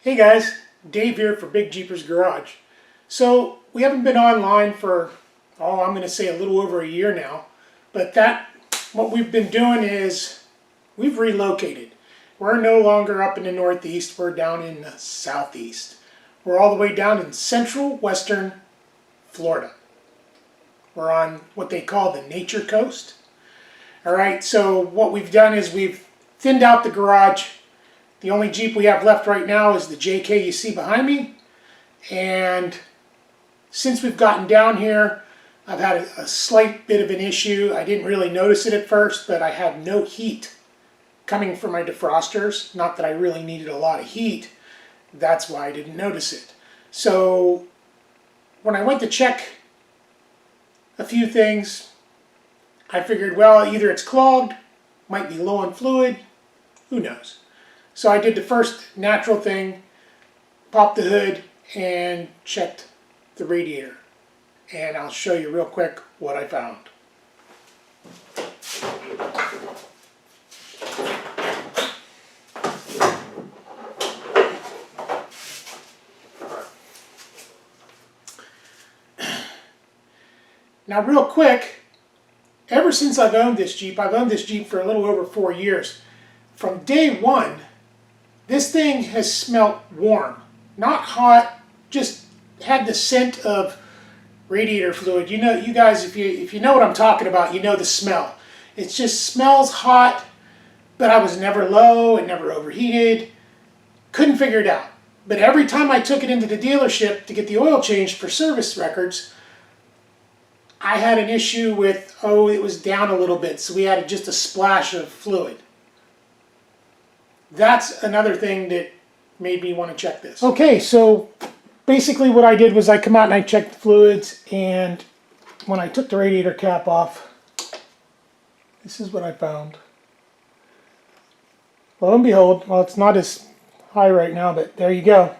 Hey guys, Dave here for Big Jeepers Garage. So we haven't been online for, I'm going to say a little over a year now, but what we've been doing is we've relocated. We're no longer up in the Northeast, we're down in the Southeast. We're all the way down in central western Florida. We're on what they call the Nature Coast. Alright, so what we've done is we've thinned out the garage. The only Jeep we have left right now is the JK you see behind me. And since we've gotten down here, I've had a slight bit of an issue. I didn't really notice it at first, but I had no heat coming from my defrosters. Not that I really needed a lot of heat. That's why I didn't notice it. So when I went to check a few things, I figured, well, either it's clogged, might be low on fluid, who knows. So I did the first natural thing, popped the hood and checked the radiator. And I'll show you real quick what I found. Now real quick, ever since I've owned this Jeep for a little over 4 years. From day one, this thing has smelt warm, not hot, just had the scent of radiator fluid. You know, you guys, if you know what I'm talking about, you know the smell. It just smells hot, but I was never low and never overheated. Couldn't figure it out. But every time I took it into the dealership to get the oil changed for service records, I had an issue with, it was down a little bit, so we had just a splash of fluid. That's another thing that made me want to check this. Okay, so basically what I did was I come out and I checked the fluids, and when I took the radiator cap off, this is what I found. Lo and behold, well, it's not as high right now, but there you go.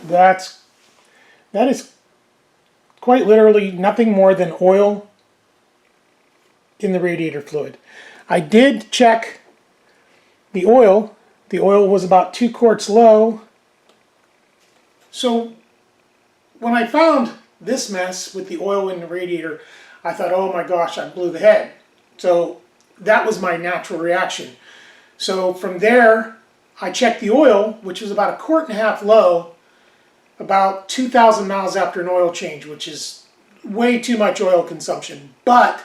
That is quite literally nothing more than oil in the radiator fluid. I did check the oil. The oil was about 2 quarts low. So when I found this mess with the oil in the radiator, I thought, oh my gosh, I blew the head. So that was my natural reaction. So from there, I checked the oil, which was about 1.5 quarts low, about 2,000 miles after an oil change, which is way too much oil consumption. But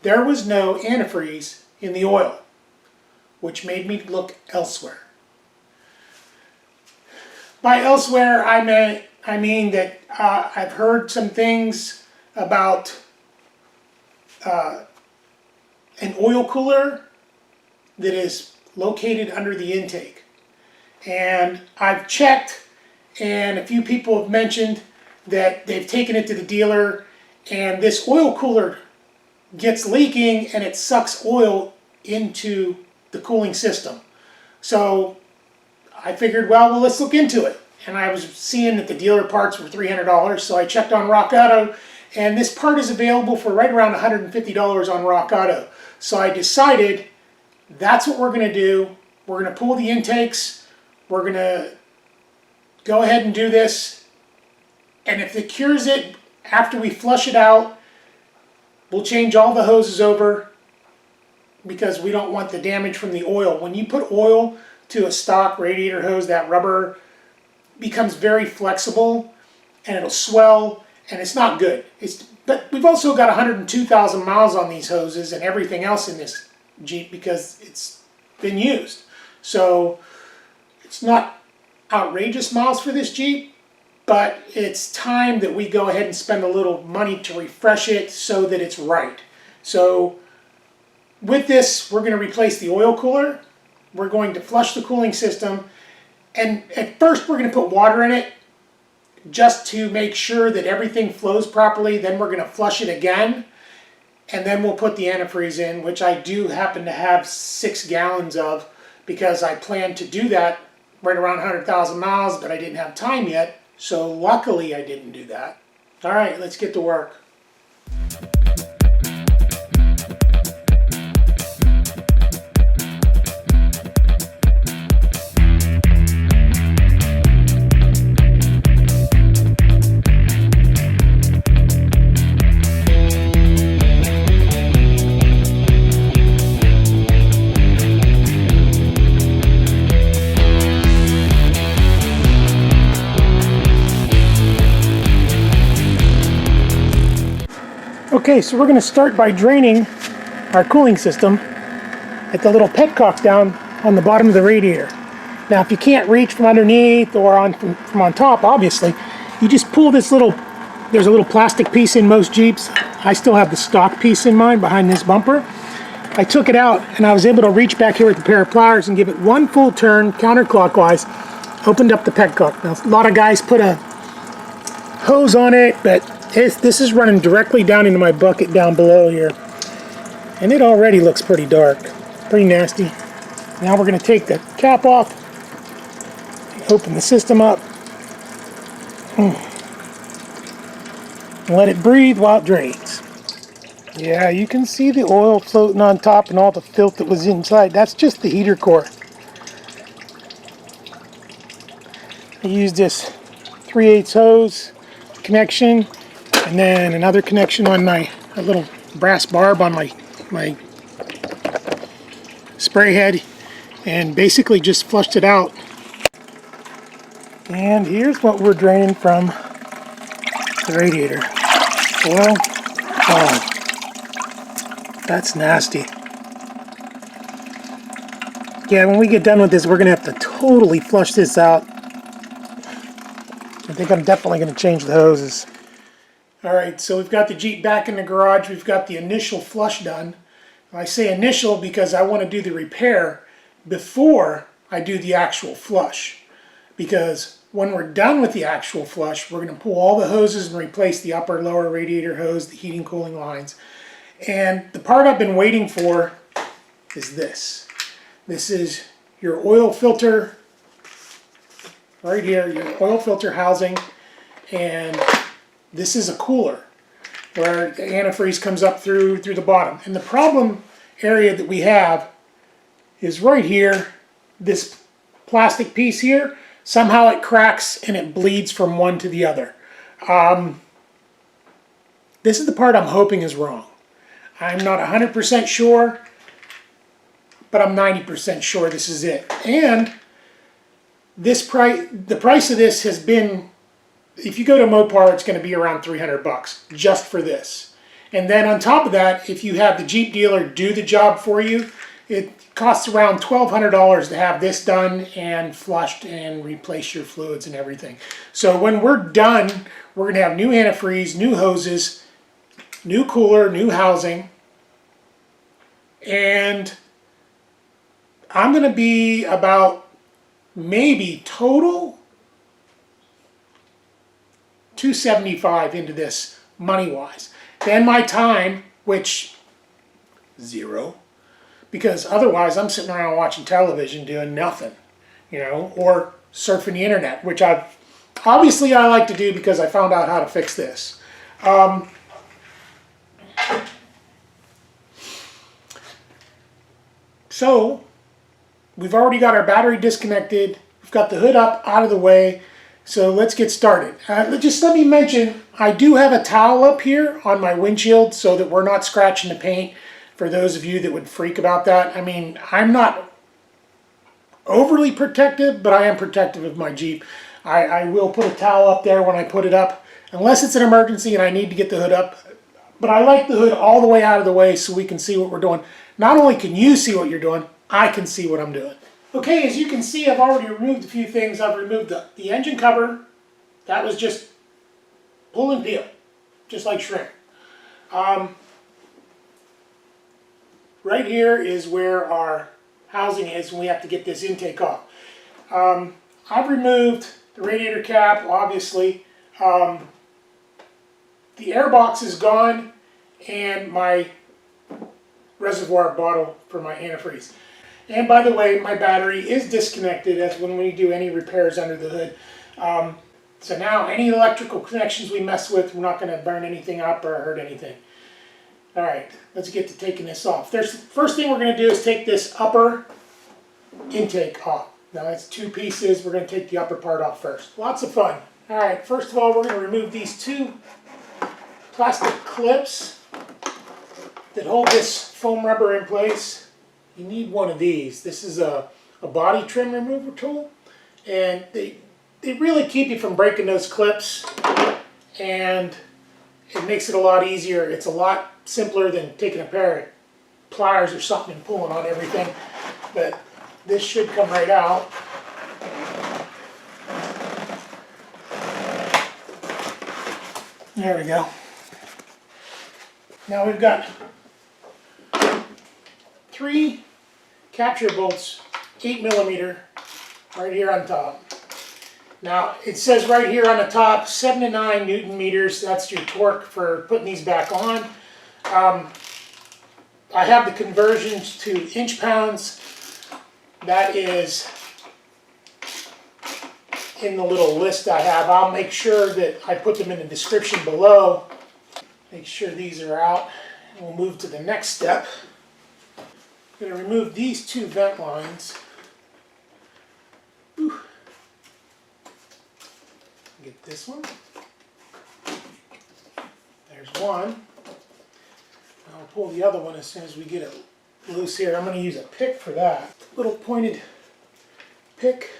there was no antifreeze in the oil, which made me look elsewhere. By elsewhere, I mean that I've heard some things about an oil cooler that is located under the intake. And I've checked, and a few people have mentioned that they've taken it to the dealer, and this oil cooler gets leaking and it sucks oil into the cooling system. So I figured, well, let's look into it. And I was seeing that the dealer parts were $300, so I checked on Rock Auto, and this part is available for right around $150 on Rock Auto. So I decided that's what we're going to do. We're going to pull the intakes. We're going to go ahead and do this. And if it cures it after we flush it out, we'll change all the hoses over because we don't want the damage from the oil. When you put oil to a stock radiator hose, that rubber becomes very flexible and it'll swell, and it's not good. But we've also got 102,000 miles on these hoses and everything else in this Jeep because it's been used. So it's not outrageous miles for this Jeep, but it's time that we go ahead and spend a little money to refresh it so that it's right. So with this, we're going to replace the oil cooler. We're going to flush the cooling system, and at first we're going to put water in it just to make sure that everything flows properly. Then we're going to flush it again, and then we'll put the antifreeze in, which I do happen to have 6 gallons of because I planned to do that right around 100,000 miles, but I didn't have time yet, so luckily I didn't do that. All right, let's get to work. Okay, so we're going to start by draining our cooling system at the little petcock down on the bottom of the radiator. Now, if you can't reach from underneath or from on top, obviously, you just pull this little, there's a little plastic piece in most Jeeps. I still have the stock piece in mine behind this bumper. I took it out and I was able to reach back here with a pair of pliers and give it one full turn counterclockwise, opened up the petcock. Now, a lot of guys put a hose on it, but this is running directly down into my bucket down below here. And it already looks pretty dark, pretty nasty. Now we're going to take the cap off, open the system up, and let it breathe while it drains. Yeah, you can see the oil floating on top and all the filth that was inside. That's just the heater core. I used this 3/8 hose connection and then another connection on a little brass barb on my spray head, and basically just flushed it out. And here's what we're draining from the radiator. Oil. Oh, that's nasty. Yeah, when we get done with this, we're going to have to totally flush this out. I think I'm definitely going to change the hoses. Alright, so we've got the Jeep back in the garage. We've got the initial flush done. I say initial because I want to do the repair before I do the actual flush. Because when we're done with the actual flush, we're going to pull all the hoses and replace the upper lower radiator hose, the heating cooling lines. And the part I've been waiting for is this. This is your oil filter right here, your oil filter housing, and this is a cooler where the antifreeze comes up through the bottom. And the problem area that we have is right here, this plastic piece here. Somehow it cracks and it bleeds from one to the other. This is the part I'm hoping is wrong. I'm not 100% sure, but I'm 90% sure this is it. And the price of this has been, if you go to Mopar, it's going to be around $300 just for this. And then on top of that, if you have the Jeep dealer do the job for you, it costs around $1,200 to have this done and flushed and replace your fluids and everything. So when we're done, we're going to have new antifreeze, new hoses, new cooler, new housing, and I'm going to be about maybe total $275 into this money-wise. Then my time, which zero, because otherwise I'm sitting around watching television doing nothing, you know, or surfing the internet, which obviously I like to do because I found out how to fix this. So we've already got our battery disconnected. We've got the hood up out of the way. So let's get started. Just let me mention, I do have a towel up here on my windshield so that we're not scratching the paint. For those of you that would freak about that, I mean, I'm not overly protective, but I am protective of my Jeep. I will put a towel up there when I put it up, unless it's an emergency and I need to get the hood up. But I like the hood all the way out of the way so we can see what we're doing. Not only can you see what you're doing, I can see what I'm doing. Okay, as you can see, I've already removed a few things. I've removed the engine cover. That was just pull and peel, just like shrimp. Right here is where our housing is, and we have to get this intake off. I've removed the radiator cap, obviously. The air box is gone, and my reservoir bottle for my antifreeze. And by the way, my battery is disconnected as when we do any repairs under the hood. So now any electrical connections we mess with, we're not going to burn anything up or hurt anything. Alright, let's get to taking this off. First thing we're going to do is take this upper intake off. Now that's two pieces. We're going to take the upper part off first. Lots of fun. Alright, first of all, we're going to remove these two plastic clips that hold this foam rubber in place. You need one of these. This is a body trim remover tool, and they really keep you from breaking those clips, and it makes it a lot easier. It's a lot simpler than taking a pair of pliers or something and pulling on everything. But this should come right out. There we go. Now we've got 3 capture bolts, 8mm, right here on top. Now it says right here on the top 7 to 9 Newton meters. That's your torque for putting these back on. I have the conversions to inch pounds. That is in the little list I have. I'll make sure that I put them in the description below. Make sure these are out. And we'll move to the next step. I'm going to remove these 2 vent lines. Whew. Get this one. There's one. I'll pull the other one as soon as we get it loose here. I'm going to use a pick for that. Little pointed pick.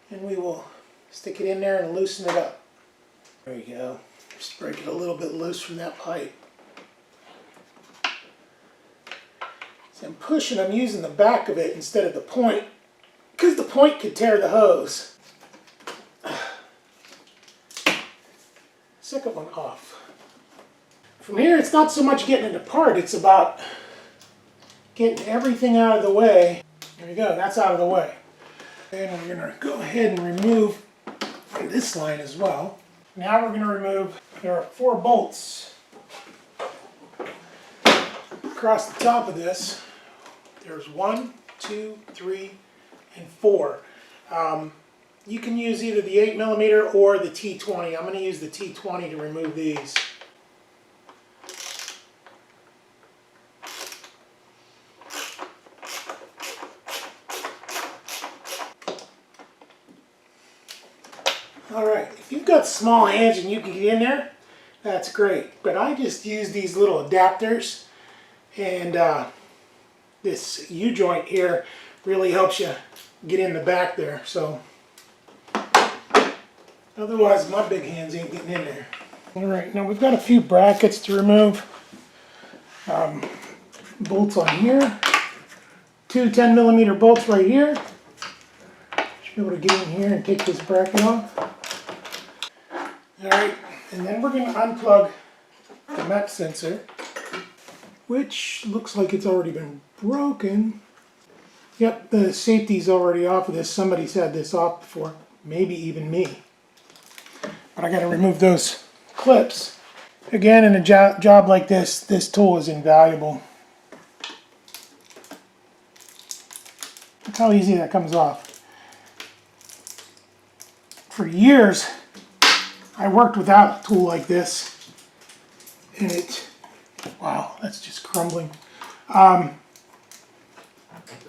And we will stick it in there and loosen it up. There you go. Just break it a little bit loose from that pipe. So I'm pushing, I'm using the back of it instead of the point, because the point could tear the hose. Second one off. From here, it's not so much getting it apart, it's about getting everything out of the way. There you go, that's out of the way. And we're going to go ahead and remove this line as well. Now we're going to remove, there are 4 bolts across the top of this. There's 1, 2, 3, and 4. You can use either the 8mm or the T20. I'm going to use the T20 to remove these. Alright, if you've got small hands and you can get in there, that's great. But I just use these little adapters, and this U-joint here really helps you get in the back there. So otherwise my big hands ain't getting in there. Alright, now we've got a few brackets to remove. Bolts on here. 2 10mm bolts right here. Should be able to get in here and take this bracket off. Alright, and then we're going to unplug the MEP sensor, which looks like it's already been broken. Yep, the safety's already off of this. Somebody's had this off before, maybe even me. But I got to remove those clips. Again, in a job like this, this tool is invaluable. Look how easy that comes off. For years, I worked without a tool like this, and it, wow, that's just crumbling. It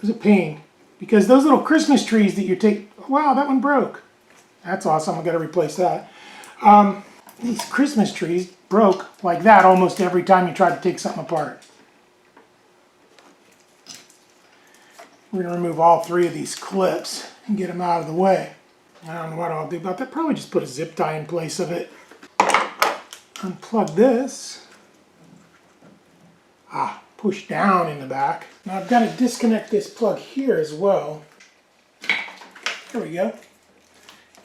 was a pain, because those little Christmas trees that you take, wow, that one broke. That's awesome, I've got to replace that. These Christmas trees broke like that almost every time you try to take something apart. We're going to remove all 3 of these clips and get them out of the way. I don't know what I'll do about that. Probably just put a zip tie in place of it. Unplug this. Push down in the back. Now I've got to disconnect this plug here as well. There we go.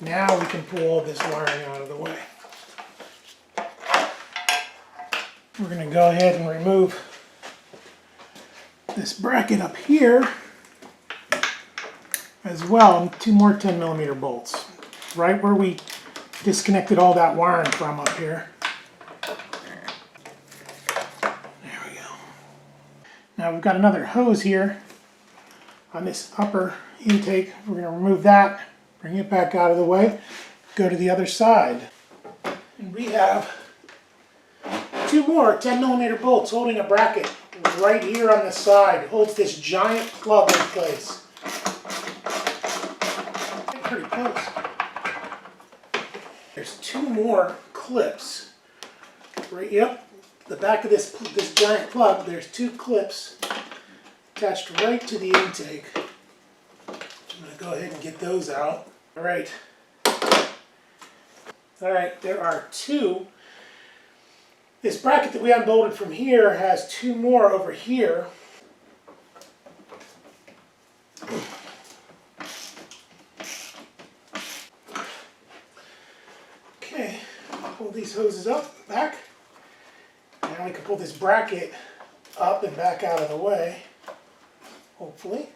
Now we can pull all this wiring out of the way. We're going to go ahead and remove this bracket up here as well, and 2 more 10mm bolts, right where we disconnected all that wiring from up here. There we go. Now we've got another hose here on this upper intake. We're going to remove that, bring it back out of the way, go to the other side. And we have 2 more 10mm bolts holding a bracket right here on the side. Holds this giant plug in place. Pretty close. There's 2 more clips. Right, yep, the back of this giant plug, there's 2 clips attached right to the intake. I'm going to go ahead and get those out. Alright, there are 2 This bracket that we unbolted from here has two more over here. Okay, pull these hoses up, back. Now we can pull this bracket up and back out of the way, hopefully.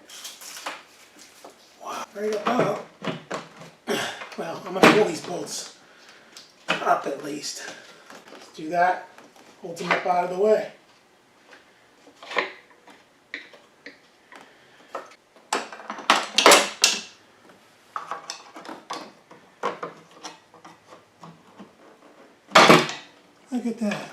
Wow, there you go. Well, I'm going to pull these bolts up at least. Let's do that. Holds them up out of the way. Look at that.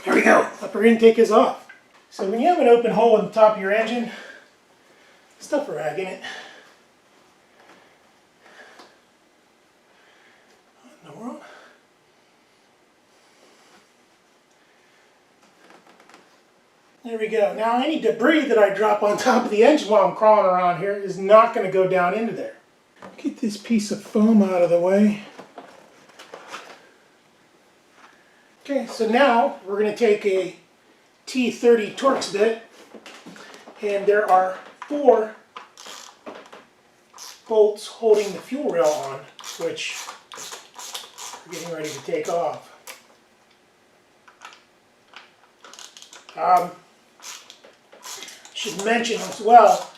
There we go. Upper intake is off. So when you have an open hole in the top of your engine, stuff a rag in it. What in the world? There we go. Now any debris that I drop on top of the engine while I'm crawling around here is not going to go down into there. Get this piece of foam out of the way. Okay, so now we're going to take a T20 Torx bit, and there are 4 bolts holding the fuel rail on, which we're getting ready to take off. Should mention as well,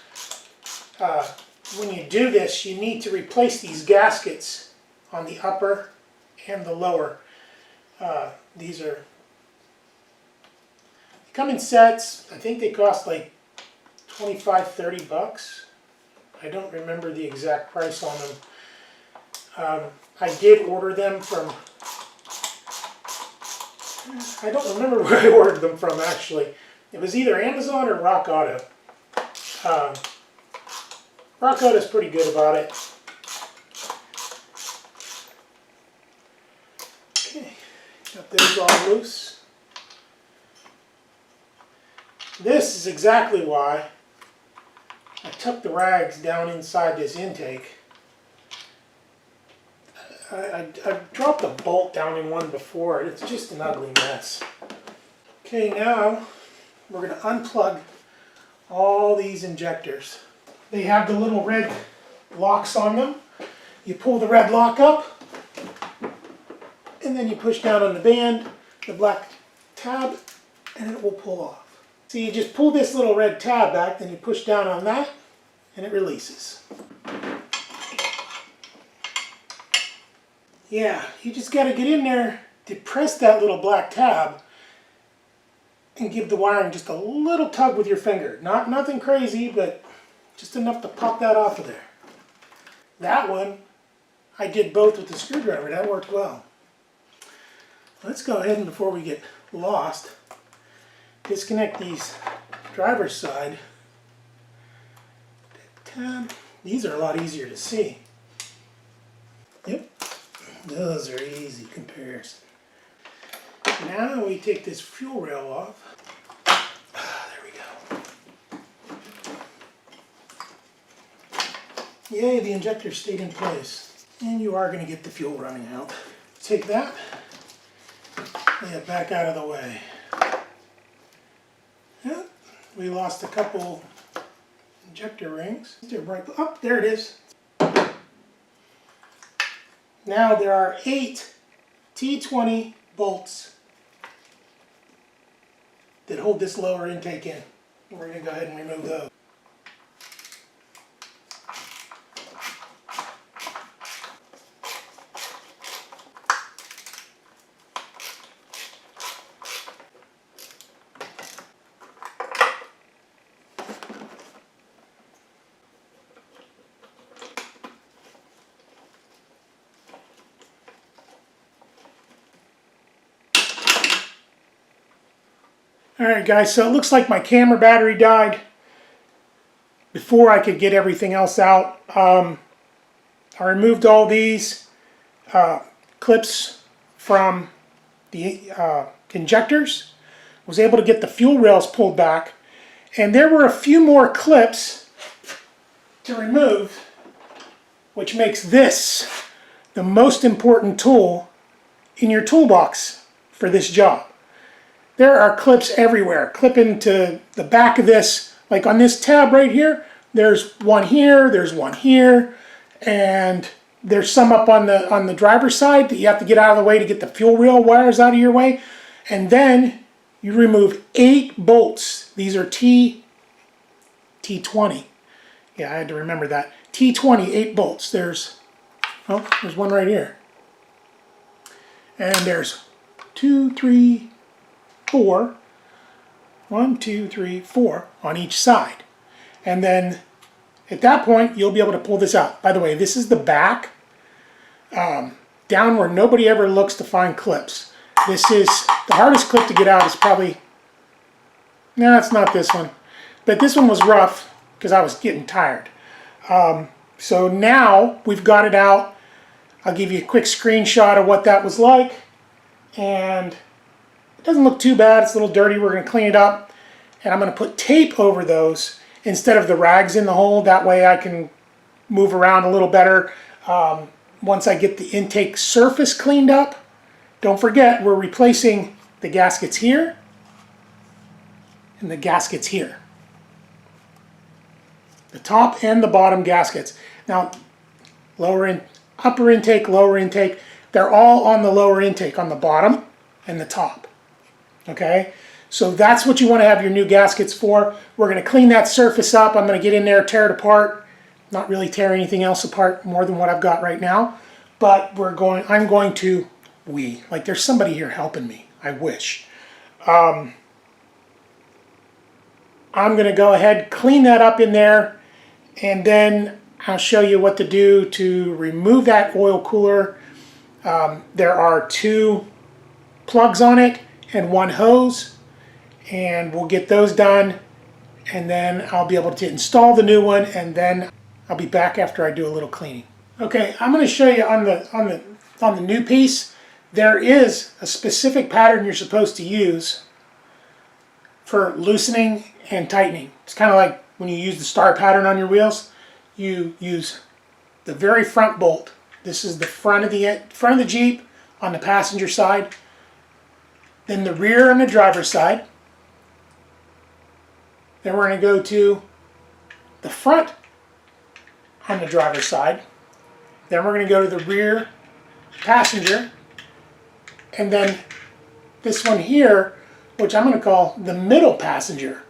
when you do this, you need to replace these gaskets on the upper and the lower. These are, they come in sets. I think they cost like 25–30 bucks. I don't remember the exact price on them. I did order them from, I don't remember where I ordered them from actually. It was either Amazon or Rock Auto. Rock Auto's pretty good about it. Okay, got those all loose. This is exactly why I tucked the rags down inside this intake. I dropped a bolt down in one before. It's just an ugly mess. Okay, now we're going to unplug all these injectors. They have the little red locks on them. You pull the red lock up, and then you push down on the band, the black tab, and it will pull off. So you just pull this little red tab back, then you push down on that, and it releases. Yeah, you just got to get in there, depress that little black tab, and give the wiring just a little tug with your finger. Nothing crazy, but just enough to pop that off of there. That one, I did both with the screwdriver. That worked well. Let's go ahead and, before we get lost, disconnect these driver's side tab. These are a lot easier to see. Yep, those are easy comparison. Now we take this fuel rail off. There we go. Yay, the injector stayed in place. And you are going to get the fuel running out. Take that, lay it back out of the way. Yeah, we lost a couple injector rings. Oh, there it is. Now there are 8 T20 bolts that hold this lower intake in. We're going to go ahead and remove those. Alright guys, so it looks like my camera battery died before I could get everything else out. I removed all these clips from the injectors, was able to get the fuel rails pulled back, and there were a few more clips to remove, which makes this the most important tool in your toolbox for this job. There are clips everywhere. Clip into the back of this, like on this tab right here, there's one here, and there's some up on the driver's side that you have to get out of the way to get the fuel rail wires out of your way. And then you remove 8 bolts. These are T20. Yeah, I had to remember that. T20, 8 bolts. There's one right here. And there's 2, 3, 4. 1, 2, 3, 4 on each side. And then at that point, you'll be able to pull this out. By the way, this is the back, down where nobody ever looks to find clips. This is the hardest clip to get out is probably, no, it's not this one. But this one was rough because I was getting tired. So now we've got it out. I'll give you a quick screenshot of what that was like. And it doesn't look too bad. It's a little dirty. We're going to clean it up. And I'm going to put tape over those instead of the rags in the hole. That way I can move around a little better once I get the intake surface cleaned up. Don't forget, we're replacing the gaskets here and the gaskets here. The top and the bottom gaskets. Now, upper intake, lower intake, they're all on the lower intake, on the bottom and the top. Okay? So that's what you want to have your new gaskets for. We're going to clean that surface up. I'm going to get in there, tear it apart. Not really tear anything else apart more than what I've got right now. But like there's somebody here helping me. I wish. I'm going to go ahead, clean that up in there, and then I'll show you what to do to remove that oil cooler. There are 2 plugs on it and 1 hose, and we'll get those done, and then I'll be able to install the new one, and then I'll be back after I do a little cleaning. Okay, I'm going to show you on the new piece. There is a specific pattern you're supposed to use for loosening and tightening. It's kind of like when you use the star pattern on your wheels. You use the very front bolt. This is the front of the Jeep on the passenger side. Then the rear on the driver's side. Then we're going to go to the front on the driver's side. Then we're going to go to the rear passenger. And then this one here, which I'm going to call the middle passenger.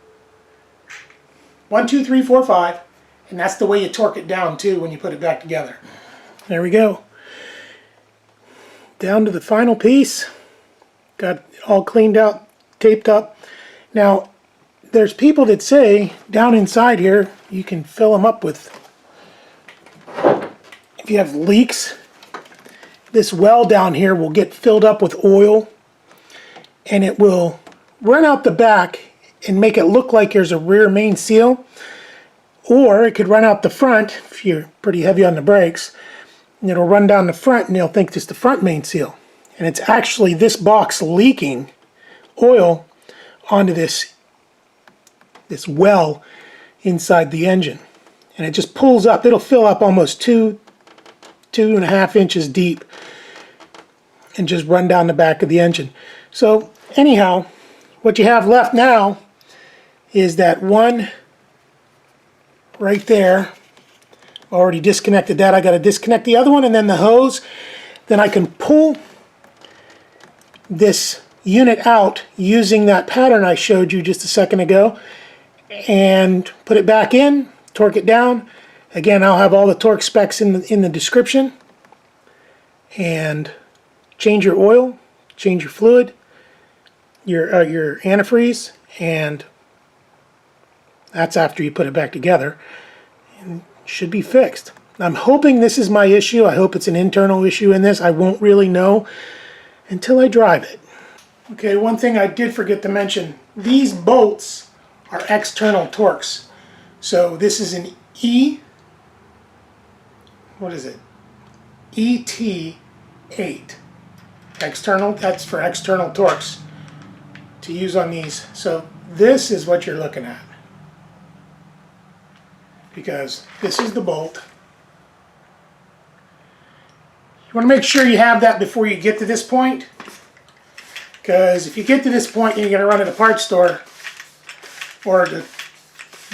1, 2, 3, 4, 5. And that's the way you torque it down too when you put it back together. There we go. Down to the final piece. Got it all cleaned out, taped up. Now, there's people that say down inside here, you can fill them up with, if you have leaks, this well down here will get filled up with oil, and it will run out the back and make it look like there's a rear main seal, or it could run out the front if you're pretty heavy on the brakes, and it'll run down the front and they'll think it's the front main seal. And it's actually this box leaking oil onto this well inside the engine. And it just pulls up. It'll fill up almost 2.5 inches deep and just run down the back of the engine. So anyhow, what you have left now is that one right there. Already disconnected that. I got to disconnect the other one, and then the hose. Then I can pull this unit out using that pattern I showed you just a second ago and put it back in, torque it down. Again, I'll have all the torque specs in the description. And change your oil, change your fluid, your antifreeze, and that's after you put it back together. And should be fixed. I'm hoping this is my issue. I hope it's an internal issue in this. I won't really know until I drive it. Okay, one thing I did forget to mention. These bolts are external Torx. So this is an ET8. External, that's for external Torx to use on these. So this is what you're looking at. because this is the bolt. You want to make sure you have that before you get to this point, because if you get to this point, you're going to run to the parts store or to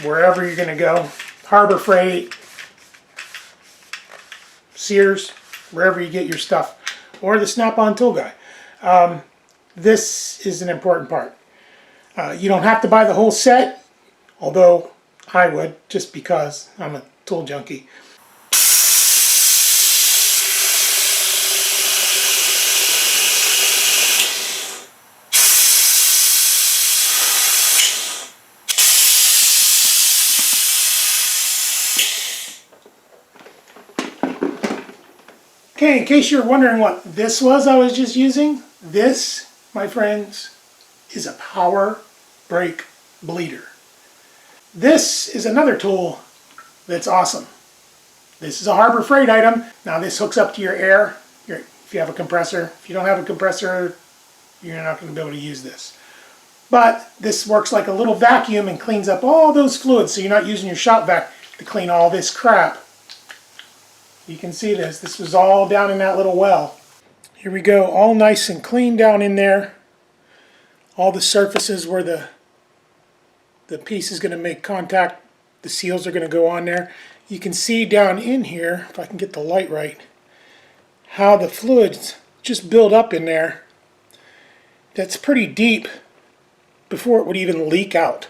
wherever you're going to go, Harbor Freight, Sears, wherever you get your stuff, or the Snap-on tool guy. This is an important part. You don't have to buy the whole set, although I would, just because I'm a tool junkie. Okay, in case you're wondering what this was I was just using, this, my friends, is a power brake bleeder. This is another tool that's awesome. This is a Harbor Freight item. Now this hooks up to your air, if you have a compressor. If you don't have a compressor, you're not going to be able to use this. But this works like a little vacuum and cleans up all those fluids, so you're not using your shop vac to clean all this crap. You can see this. This was all down in that little well. Here we go, all nice and clean down in there. All the surfaces where the piece is going to make contact, the seals are going to go on there. You can see down in here, if I can get the light right, how the fluids just build up in there. That's pretty deep before it would even leak out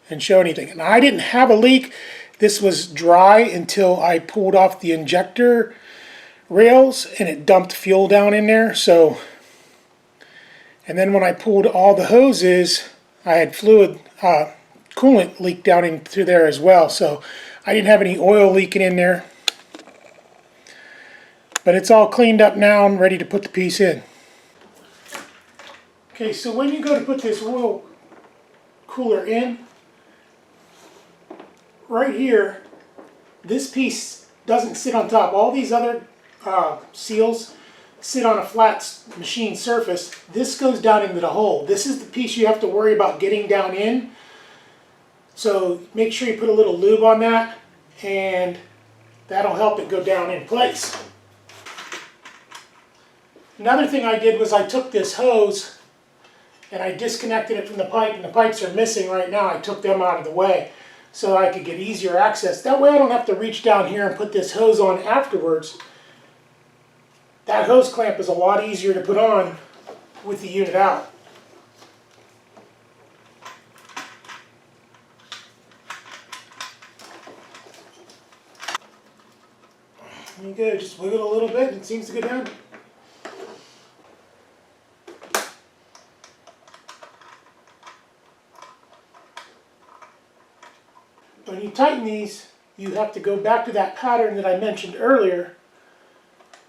and show anything. And I didn't have a leak. This was dry until I pulled off the injector rails and it dumped fuel down in there. So, and then when I pulled all the hoses, I had coolant leaked down into there as well. So I didn't have any oil leaking in there. But it's all cleaned up now and ready to put the piece in. Okay, so when you go to put this oil cooler in, right here, this piece doesn't sit on top. All these other seals sit on a flat machine surface. This goes down into the hole. This is the piece you have to worry about getting down in. So make sure you put a little lube on that, and that'll help it go down in place. Another thing I did was I took this hose and I disconnected it from the pipe, and the pipes are missing right now. I took them out of the way so I could get easier access. That way I don't have to reach down here and put this hose on afterwards. That hose clamp is a lot easier to put on with the unit out. There you go, just wiggle it a little bit and it seems to go down. When you tighten these, you have to go back to that pattern that I mentioned earlier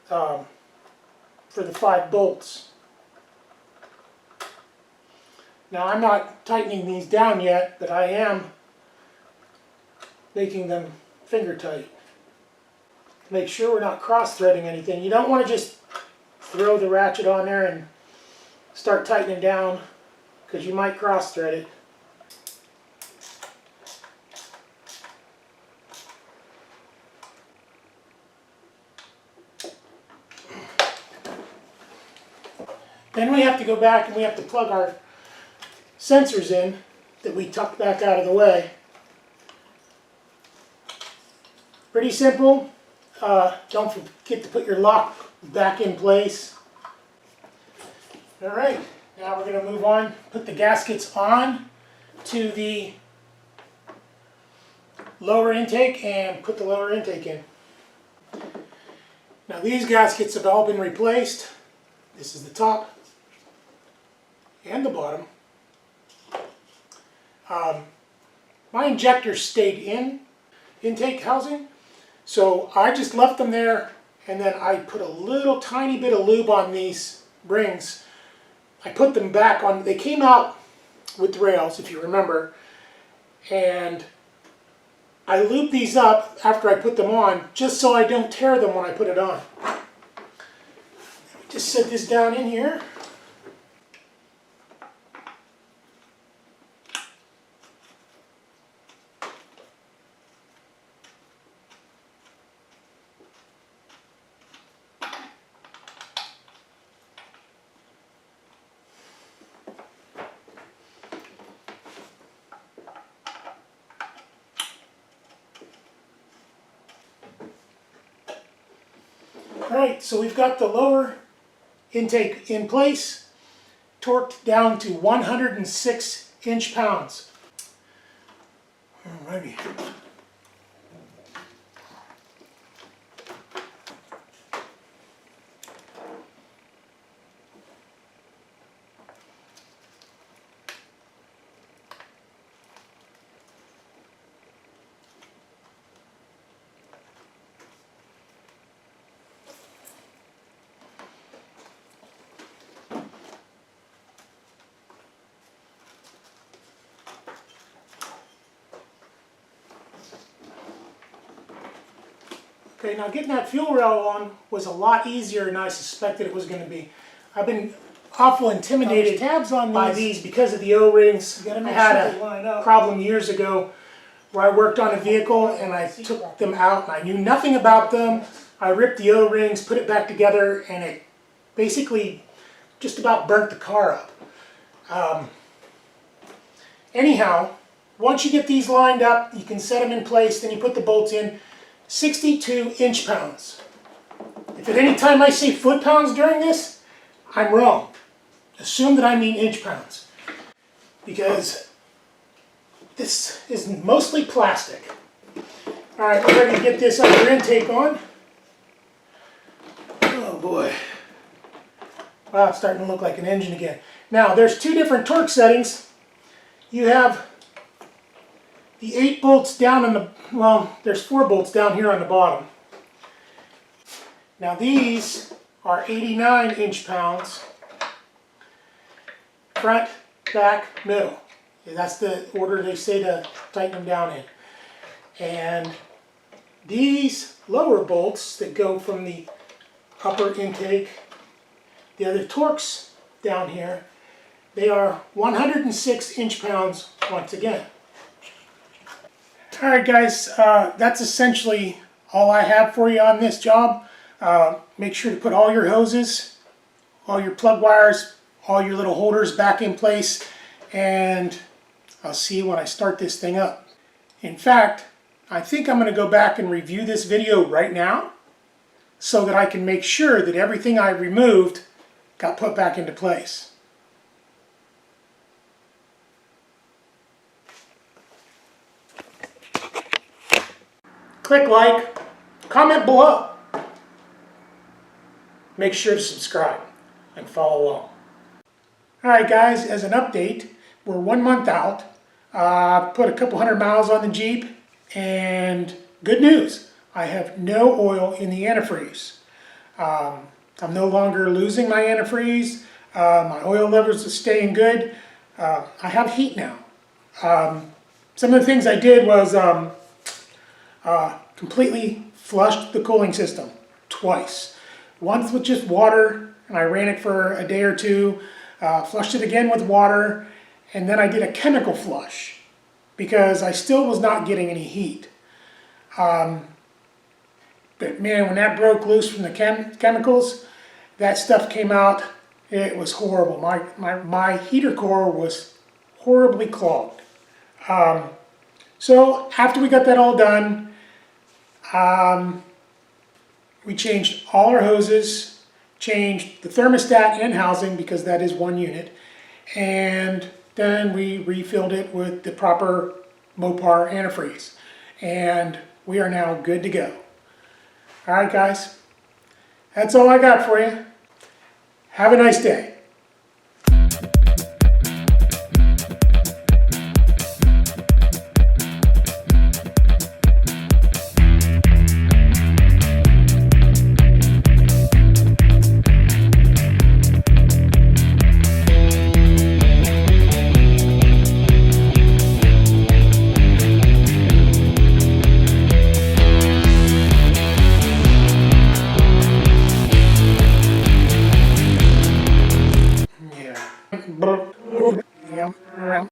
for the 5 bolts. Now I'm not tightening these down yet, but I am making them finger tight. Make sure we're not cross-threading anything. You don't want to just throw the ratchet on there and start tightening down, because you might cross-thread it. Then we have to go back and we have to plug our sensors in that we tucked back out of the way. Pretty simple. Don't forget to put your lock back in place. Alright, now we're going to move on, put the gaskets on to the lower intake and put the lower intake in. Now these gaskets have all been replaced. This is the top and the bottom. My injectors stayed in intake housing, so I just left them there, and then I put a little tiny bit of lube on these rings. I put them back on. They came out with the rails, if you remember, and I lubed these up after I put them on just so I don't tear them when I put it on. Just set this down in here. Alright, so we've got the lower intake in place, torqued down to 106 inch-pounds. Alrighty. Okay, now getting that fuel rail on was a lot easier than I suspected it was going to be. I've been awful intimidated tabs on by these because of the O-rings. I had a problem years ago where I worked on a vehicle and I took them out and I knew nothing about them. I ripped the O-rings, put it back together, and it basically just about burnt the car up. Anyhow, once you get these lined up, you can set them in place, then you put the bolts in. 62 inch-pounds. If at any time I say foot-pounds during this, I'm wrong. Assume that I mean inch-pounds. Because this is mostly plastic. Alright, we're ready to get this upper intake on. Oh boy. Wow, it's starting to look like an engine again. Now, there's two different torque settings. You have the 8 bolts down on the, well, there's 4 bolts down here on the bottom. Now these are 89 inch-pounds, front, back, middle. That's the order they say to tighten them down in. And these lower bolts that go from the upper intake, the other Torx down here, they are 106 inch-pounds once again. Alright guys, that's essentially all I have for you on this job. Make sure to put all your hoses, all your plug wires, all your little holders back in place, and I'll see you when I start this thing up. In fact, I think I'm going to go back and review this video right now so that I can make sure that everything I removed got put back into place. Click like, comment below. Make sure to subscribe and follow along. Alright guys, as an update, we're 1 month out. Put a couple 100 miles on the Jeep, and good news, I have no oil in the antifreeze. I'm no longer losing my antifreeze. My oil levels are staying good. I have heat now. Some of the things I did was completely flushed the cooling system twice. Once with just water, and I ran it for a day or two, flushed it again with water, and then I did a chemical flush because I still was not getting any heat. But man, when that broke loose from the chemicals, that stuff came out, it was horrible. My heater core was horribly clogged. So after we got that all done, we changed all our hoses, changed the thermostat and housing because that is one unit, and then we refilled it with the proper Mopar antifreeze, and we are now good to go. Alright guys, that's all I got for you. Have a nice day. Yeah.